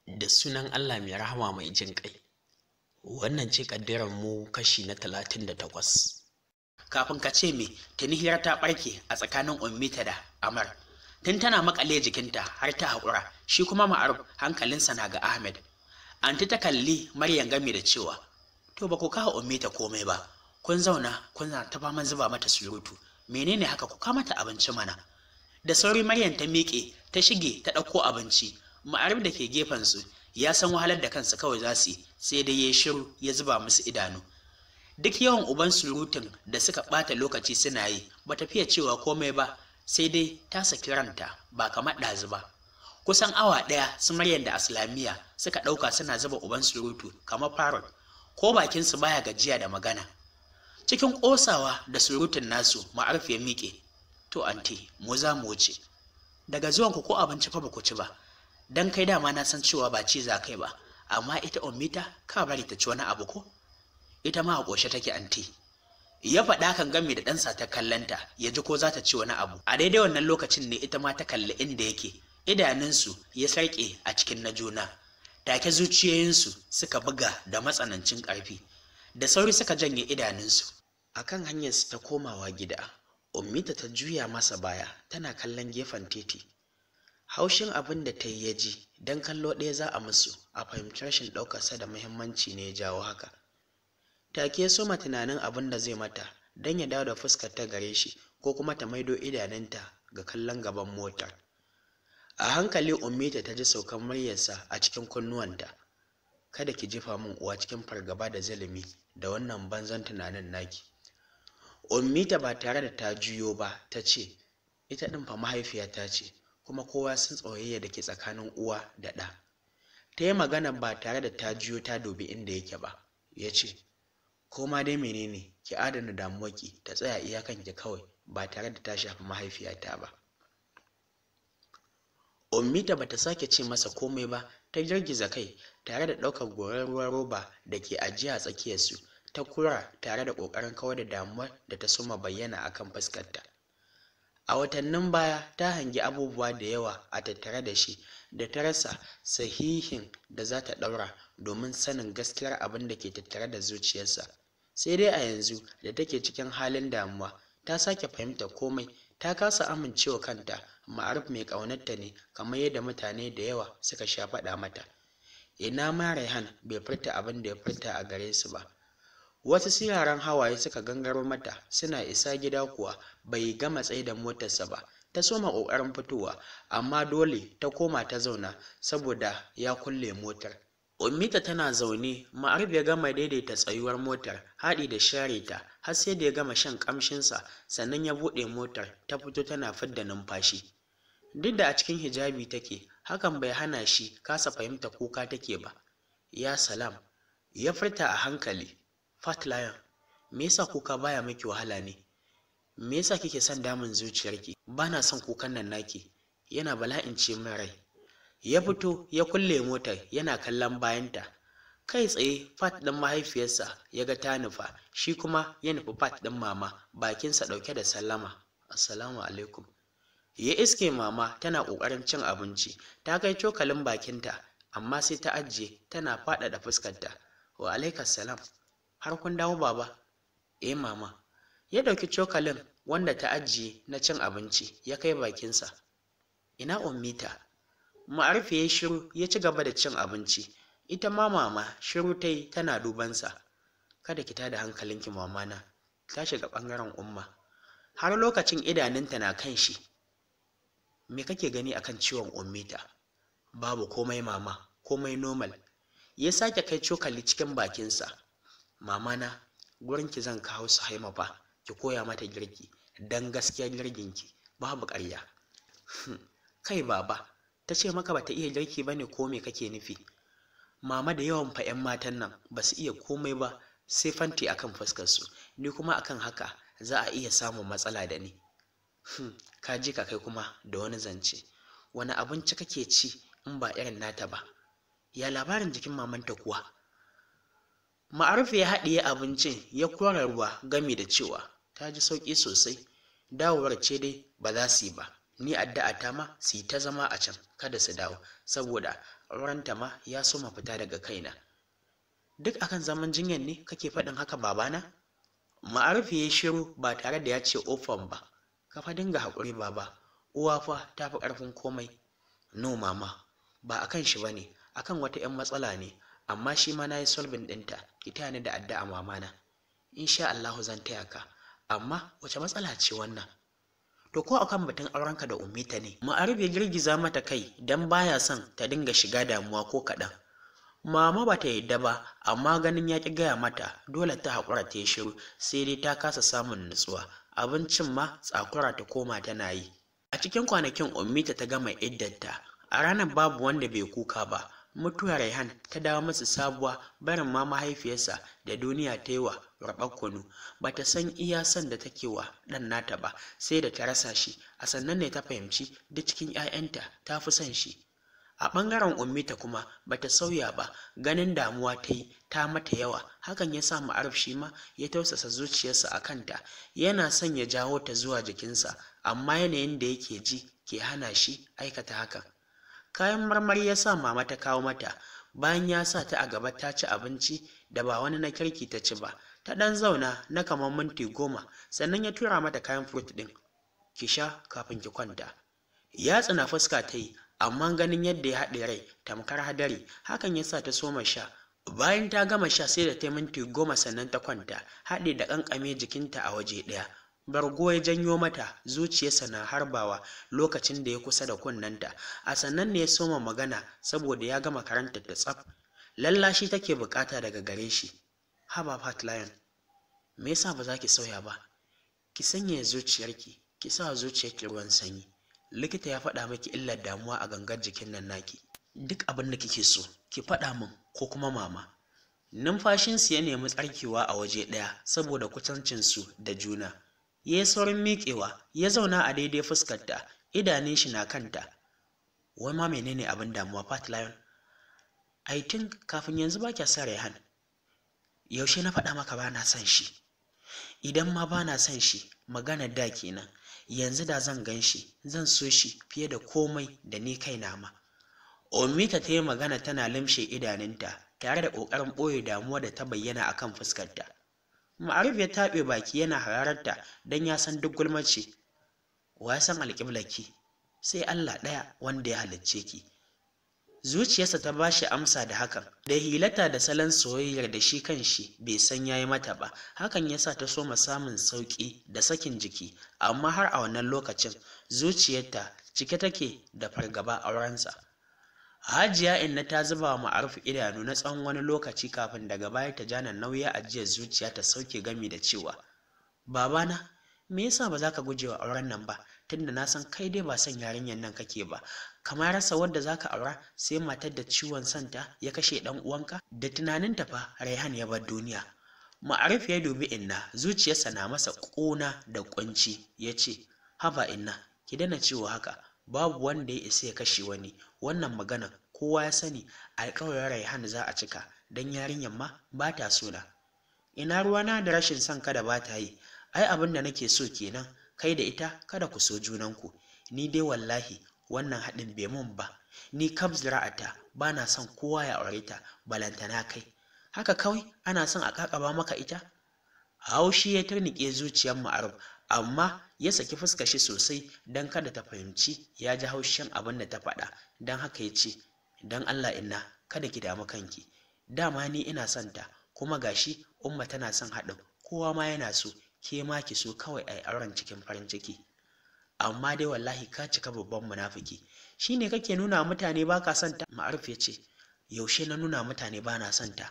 Da sunan Allah mai rahama mai jin ƙai. Wannan ce ƙaddararmu kashi na 38. Kafin ka ce me, tuni hira ta ɓarke a tsakanin Ummita da Amar. Tun tana makale jikinta har ta haƙura, shi kuma Ma'aruf hankalinsa na ga Ahmed. Anti ta kalli Maryam game da cewa, to ba ku kawo Ummita komai ba, kun zauna kuna ta faman zuba mata surutu, menene haka ku kawo mata abinci mana. Da sauri Maryam ta miƙe, ta shige ta ɗauko abinci. Ma'arif da ke gefensu ya san wahalar da kansa kawai za su yi, sai dai ya shiru ya zuba musu idanu. Duk yawan uban surutun da suka ɓata lokaci suna yi ba ta fiye cewa komai ba, sai dai ta saki ranta ba kamar ɗazu ba. Kusan awa ɗaya su Maryam da Aslamiya suka ɗauka suna zuba uban surutu kamar parrot, ko bakinsu baya gajiya da magana. Cikin ƙosawa da surutun nasu, Ma'arif ya miƙe, to anti mu za mu wuce. Daga zuwanku ko abinci fa ba ku ci ba. Dan kai dama na san cewa ba ci za kai ba, amma ita Ummita ka bari ta ci wani abu ko? Ita ma a ƙoshe take anti. Ya faɗa kan game da ɗansa ta kallanta ya ji ko za ta ci wani abu. A daidai wannan lokacin ne ita ma ta kalli inda yake, idanunsu ya sarƙe a cikin na juna. Take zuciyoyinsu suka buga da matsanancin ƙarfi, da sauri suka janye idanunsu. Akan hanyarsu ta komawa gida, Ummita ta juya masa baya tana kallon gefen titi. Haushin abin da ta yi ya ji, don kallo ɗaya za a musu, a fahimci rashin ɗaukarsa da muhimmanci ne ya jawo haka. Take soma tunanin abin da zai mata don ya dawo da fuskar ta gare shi, ko kuma ta maido idanunta ga kallon gaban motar. A hankali Ummita ta ji saukan muryarsa a cikin kunnuwanta. Kada ki jefa min uwa cikin fargaba da zulumi da wannan banzan tunanin naki. Ummita ba tare da ta juyo ba ta ce, ita ɗin fa mahaifiyata ce, kuma kowa sun tsoyayya da ke tsakanin uwa da ɗa. Ta yi magana ba tare da ta juyo ta dubi inda yake ba. Ya ce, ko ma dai menene, ki adana damuwarki ta tsaya iyakanki kawai ba tare da ta shafi mahaifiyata ba. Ummita bata sake ce masa komai ba, ta girgiza kai tare da ɗaukar gorar ruwan roba da ke ajiye a tsakiyarsu, ta kura tare da ƙoƙarin kawar da damuwar da ta soma bayyana akan fuskarta. A watannin baya ta hangi abubuwa da yawa a tattare da shi da ta rasa sahihin da za ta ɗaura domin sanin gaskiyar abin da ke tattare da zuciyarsa. Sai dai a yanzu da take cikin halin damuwa, ta sake fahimta komai, ta kasa amincewa kanta Ma'aruf mai ƙaunarta ne kamar yadda mutane da yawa suka sha faɗa mata. Ina ma Raihan bai furta abin da ya furta a gare su ba. Wasu siraran hawaye suka gangaro mata, suna isa gida kuwa bai gama tsaye da motarsa ba. Ta soma ƙoƙarin fitowa, amma dole ta koma ta zauna saboda ya kulle motar. Ummita tana zaune, Ma'aruf ya gama daidaita tsayuwar motar, haɗi da share ta, har sai da ya gama shan ƙamshinsa, sannan ya buɗe motar, ta fito tana fidda numfashi. Duk da a cikin hijabi take, hakan bai hana shi kasa fahimta kuka take ba. Ya salam, ya furta a hankali. Fat Lion, me yasa kuka baya miki wahala ne? Me yasa kike son damun zuciyarki? Bana son kukan nan naki, yana bala'in ce min rai. Ya fito ya kulle motar yana kallon bayanta. Kai tsaye Fat ɗin mahaifiyarsa ya ga ta nufa, shi kuma ya nufi Fat ɗin mama, bakinsa ɗauke da sallama. Assalamu alaikum. Ya iske mama tana ƙoƙarin cin abinci, ta kai cokalin bakinta, amma sai ta ajiye tana faɗaɗa fuskarta. Wa alaikas salam. Har kun dawo baba? Eh mama. Ya ɗauki cokalin wanda ta ajiye na cin abinci ya kai bakinsa. Ina Ummita? Ma'aruf ya yi shiru ya ci gaba da cin abinci. Ita ma mama shiru ta yi tana dubansa. Kada ki tada hankalinki mamana, ta shiga ɓangaren umma. Har lokacin idanunta na kan shi. Me kake gani akan ciwon Ummita? Babu komai mama, komai normal. Ya sake kai cokali cikin bakinsa. Mamana, gurinki zan kawo su Haima fa, ki koya mata girki, dan gaskiya girginki babu ƙarya. Kai baba, ta ce maka bata iya girki bane ko me kake nufi? Mama da yawan fa 'yan matan nan ba su iya komai ba sai fanti akan fuskarsu, ni kuma akan haka za a iya samun matsala da ni. Ka ji ka kai kuma da wani zance. Wani abinci kake ci in ba irin nata ba? Ya labarin jikin mamanta kuwa? Ma'aruf ya haɗiye abincin ya kora ruwa gami da cewa ta ji sauƙi sosai, dawowar ce dai ba za su yi ba, Ni addu'a ta ma su yi ta zama a can kada su dawo, saboda aurenta ma ya soma fita daga kaina. Duk akan zaman jinyar ne kake faɗin haka babana? Ma'aruf ya shiru ba tare da ya ce ofan ba. Ka fa dinga haƙuri baba, uwa fa ta fi ƙarfin komai. No mama, ba akan shi bane, akan wata 'yan matsala ne, amma shi ma na yi solving ɗinta, ki taya ni da addu'a mamana. Insha Allahu zan taya ka, amma wace matsala ce wannan? To ko akan batun aurenka da Ummita ne? Ma'aruf ya girgiza mata kai dan baya son ta dinga shiga damuwa ko kaɗan. Mama ba ta yadda ba, amma ganin ya ƙi gaya mata, dole ta haƙura ta yi shiru, sai dai ta kasa samun nutsuwa. Abincin ma tsakura ta koma tana yi. A cikin kwanakin Ummita ta gama iddarta, a ranar babu wanda bai kuka ba. Mutuwar Raihan ta dawo masa sabuwa, barin ma mahaifiyarsa da duniya ta yi wa raɓar kunu. Ba ta san iya son da take wa ɗan nata ba, sai da ta rasa shi, a sannan ne ta fahimci duk cikin 'ya'yanta ta fi son shi. A ɓangaren Ummita kuma ba ta sauya ba, ganin damuwa ta yi ta mata yawa, hakan ya sa Ma'aruf shi ma ya tausasa zuciyarsa a kanta, yana son ya jawo ta zuwa jikinsa, amma yanayin da yake ji ke hana shi aikata hakan. Kayan marmari ya sa mama ta kawo mata, bayan ya sa ta a gaba ta ci abinci da ba wani na kirki ta ci ba, ta ɗan zauna na kamar minti 10, sannan ya tura mata kayan fruit ɗin. Ki sha kafin ki kwanta. Ya tsina fuska ta yi, amma ganin yadda ya haɗe rai tamkar hadari, hakan ya sa ta soma sha. Bayan ta gama sha sai da ta minti 10 sannan ta kwanta, haɗe da ƙanƙame jikinta a waje ɗaya. Bargo ya janyo mata, zuciyarsa na harbawa lokacin da ya kusa da kunnenta, a sannan ne ya soma magana saboda ya gama karanta ta tsaf. Lallashi take bukata daga gare shi. Haba Fat Lion, me yasa ba za ki sauya ba? Ki sanya zuciyarki, ki sa zuciyarki ruwan sanyi. Likita ya faɗa miki illar damuwa a gangar jikin nan naki. Duk abin da kike so ki faɗa min ko kuma mama. Numfashinsu ya nemi tsarkewa a waje ɗaya saboda kusancinsu da juna. Ya yi saurin miƙewa, ya zauna a daidai fuskarta, idanun shi na kanta. Wai ma menene abin damuwa Fat Lion? I think kafin yanzu ba kya son Raihan. Yaushe na faɗa maka ba na son shi? Idan ma ba na son shi, magana da kenan. Yanzu da zan gan shi, zan so shi fiye da komai da ni kaina ma. Ummita ta yi magana tana limshe idanunta, tare da ƙoƙarin ɓoye damuwa da ta bayyana a kan fuskarta. Ma'aruf ya taɓe baki yana hararta don ya san duk gulmace. Wa ya san alƙiblarki? Sai Allah ɗaya wanda ya halicce ki. Zuciyarsa ta ba shi amsa da hakan, da hilata da salon soyayyar da shi kanshi bai san ya yi mata ba, hakan ya sa ta soma samun sauƙi da sakin jiki, amma har a wannan lokacin zuciyarta cike take da fargaba aurensa. Hajiya Inna ta zuba wa Ma'aruf idanu na tsawon wani lokaci kafin daga baya ta jana nauyi ajiyar zuciya ta sauke gami da cewa, babana, me yasa ba za ka guje wa auren nan ba, tunda na san kai dai ba son yarinyar nan kake ba, kamar rasa wadda za ka aura sai matar da ciwon santa ya kashe ɗan uwanka? Da tunaninta fa Raihan ya bar duniya. Ma'aruf ya dubi Inna, zuciyarsa na masa ƙuna da ƙunci, ya ce, haba Inna, ki dana cewa haka, babu wanda ya isa ya kashe wani, wannan maganar kowa ya sani, alƙawarin Raihan za a cika, don yarinyar ma ba ta so na. Ina ruwana da rashin son kada ba ta yi, ai abin da nake so kenan, kai da ita kada ku so junanku. Ni dai wallahi wannan haɗin bai mun ba, ni kab zira'ata ba na son kowa ya aure ta, balantana kai. Haka kawai ana son a ƙaƙaba maka ita? Haushi ya turnike zuciyar Ma'aruf, amma ya saki fuskar shi sosai don kada ta fahimci ya ji haushin abin da ta faɗa, don haka ya ce, don Allah Inna kada ki damu kanki, dama ni ina son ta, kuma gashi Umma tana son haɗin, kowa ma yana so, ke ma ki so kawai ai auren cikin farin ciki. Amma dai wallahi ka cika babban munafiki, shine kake nuna mutane ba ka son ta? Ma'aruf ya ce, yaushe na nuna mutane ba na son ta?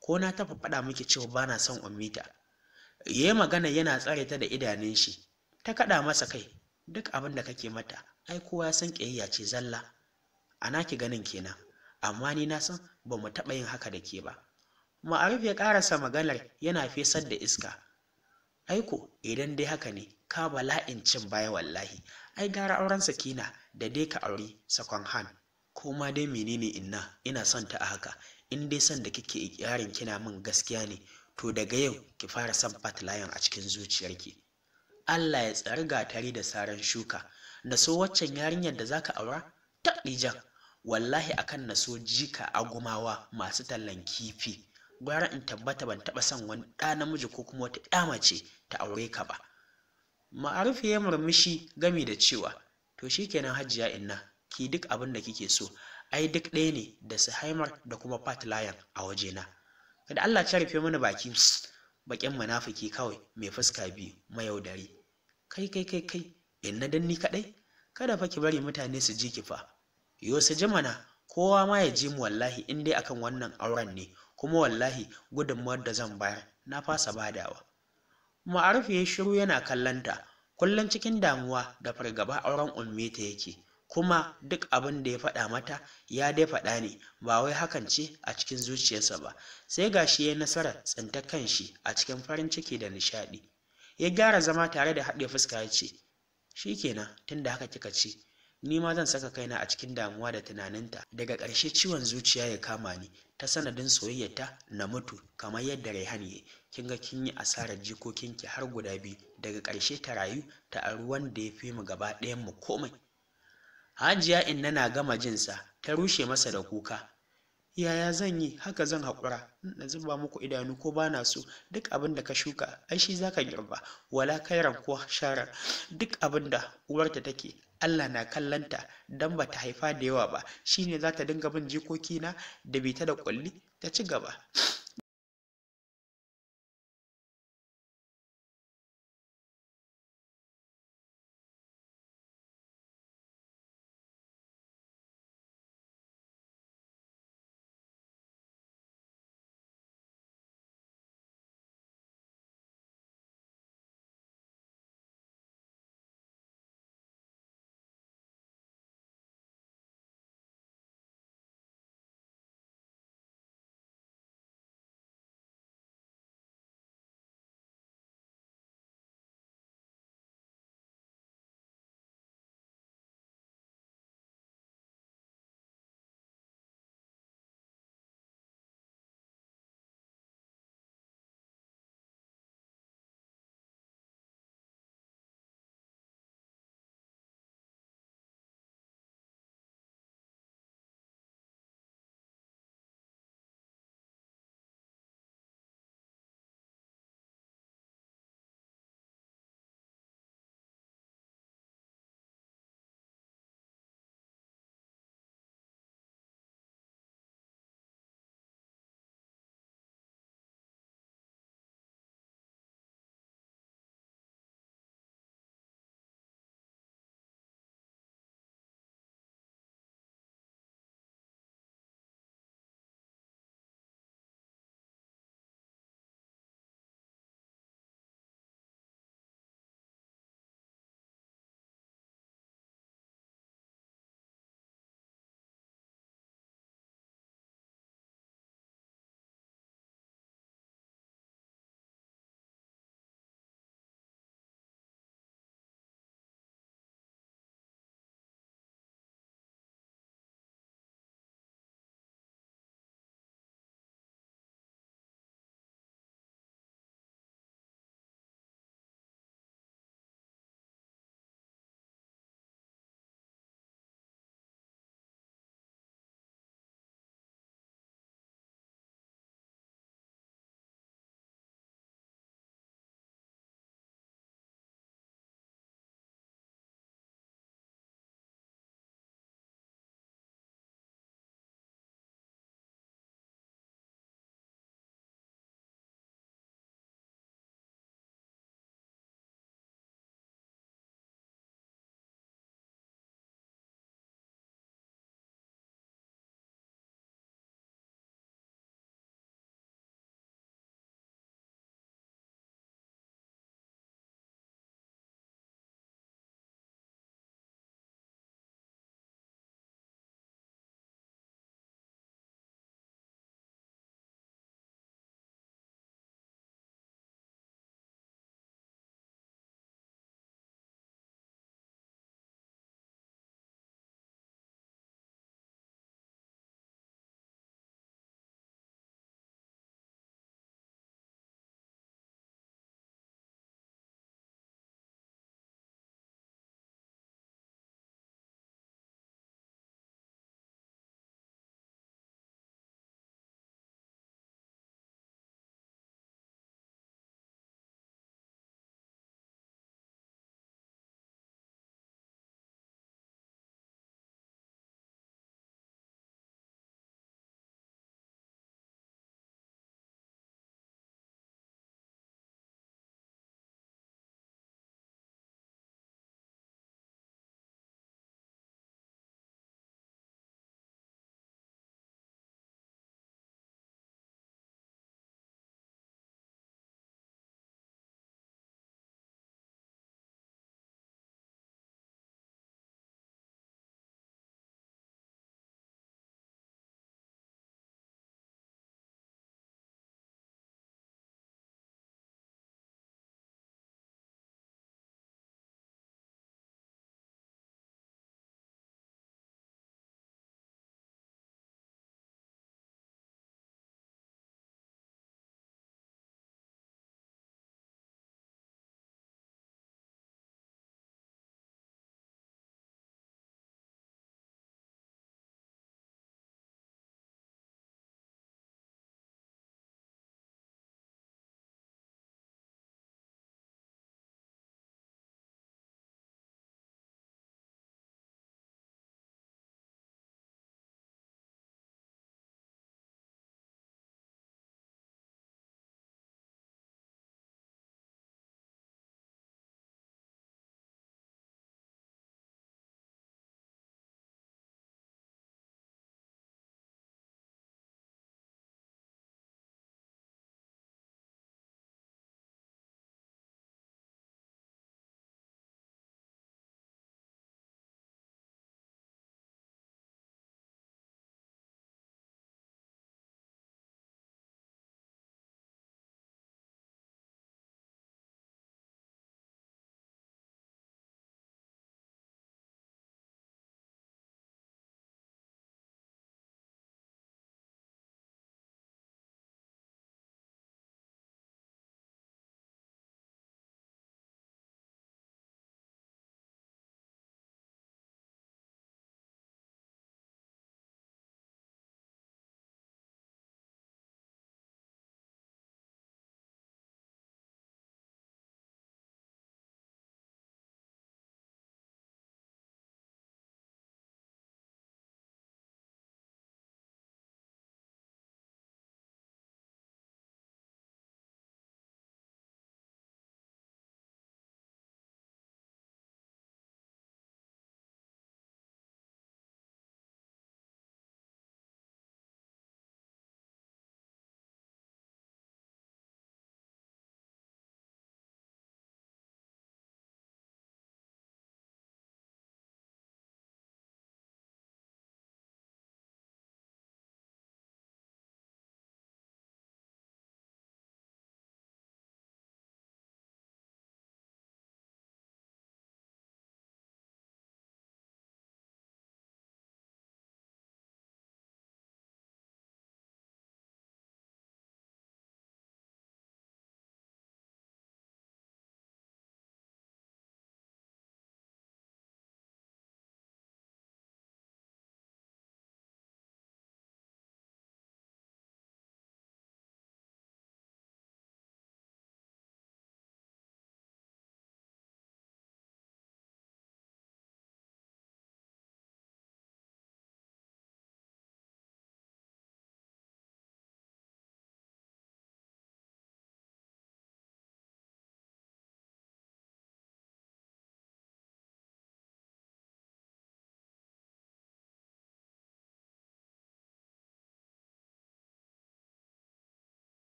Ko na taɓa faɗa miki cewa ba na son Ummita? Ya yi magana yana tsare ta da idanun shi. Ta kaɗa masa kai, duk abin da kake mata ai kowa ya san ƙiyayya ce zalla, a naki ganin kenan, amma ni na san ba mu taɓa yin haka da ke ba. Ma'aruf ya ƙarasa maganar yana fesar da iska. Aiko idan dai haka ne ka bala'in cin baya wallahi, ai gara auren Sakina da dai ka auri sakon han. Ko ma dai menene Inna, ina son ta a haka, in dai son da kike ikirarin kina min gaskiya ne, to daga yau ki fara son Fat Lion a cikin zuciyarki. Allah ya tsari gatari da saran shuka, na so waccan yarinyar da zaka aura? Ta Dijan, wallahi akan na so jika agumawa masu tallan kifi, gwara in tabbata ban taɓa son wani ɗa namiji ko kuma wata ƴa mace ta aure ka ba. Ma'aruf ya murmushi gami da cewa, to shikenan Hajiya Inna, ki duk abin da kike so, ai duk ɗaya ne da Suhaimar da kuma Fat Lion a wajena. Kada Allah ta rufe mana baki, baƙin munafiki kawai mai fuska biyu mayaudari. Kai, Inna dan ni kaɗai? Kada fa ki bari mutane su ji ki fa. Yo su ji mana, kowa ma ya ji mu wallahi in dai akan wannan auren ne, kuma wallahi gudunmuwar da zan bayar na fasa badawa. Ma'aruf ya shiru yana kallanta, kullum cikin damuwa da fargaba auren Ummita yake, kuma duk abin da ya faɗa mata ya dai faɗa ne, ba wai hakan ce a cikin zuciyarsa ba. Sai gashi ya nasarar tsinta kanshi a cikin farin ciki da nishaɗi. Ya gyara zama tare da haɗe fuska ya ce, shikenan tunda haka kika ce, ni ma zan saka kaina a cikin damuwa da tunaninta, daga ƙarshe ciwon zuciya ya kama ni ta sanadin soyayyarta na mutu kamar yadda Raihan ya. Kin ga kin yi asarar jikokinki har guda biyu, daga ƙarshe ta rayu ta auri wanda ya fi mu gaba ɗayan mu komai. Hajiya Inna na gama jinsa ta rushe masa da kuka. Yaya zan yi? Haka zan haƙura na zuba muku idanu ko ba na so? Duk abin da ka shuka ai shi zaka girba, wala kairan ko sharar. Duk abin da uwarta take, Allah na kallanta, dan bata haifa da yawa ba, shine za ta dinga bin jikokina da bita da kulli. Ta ci gaba.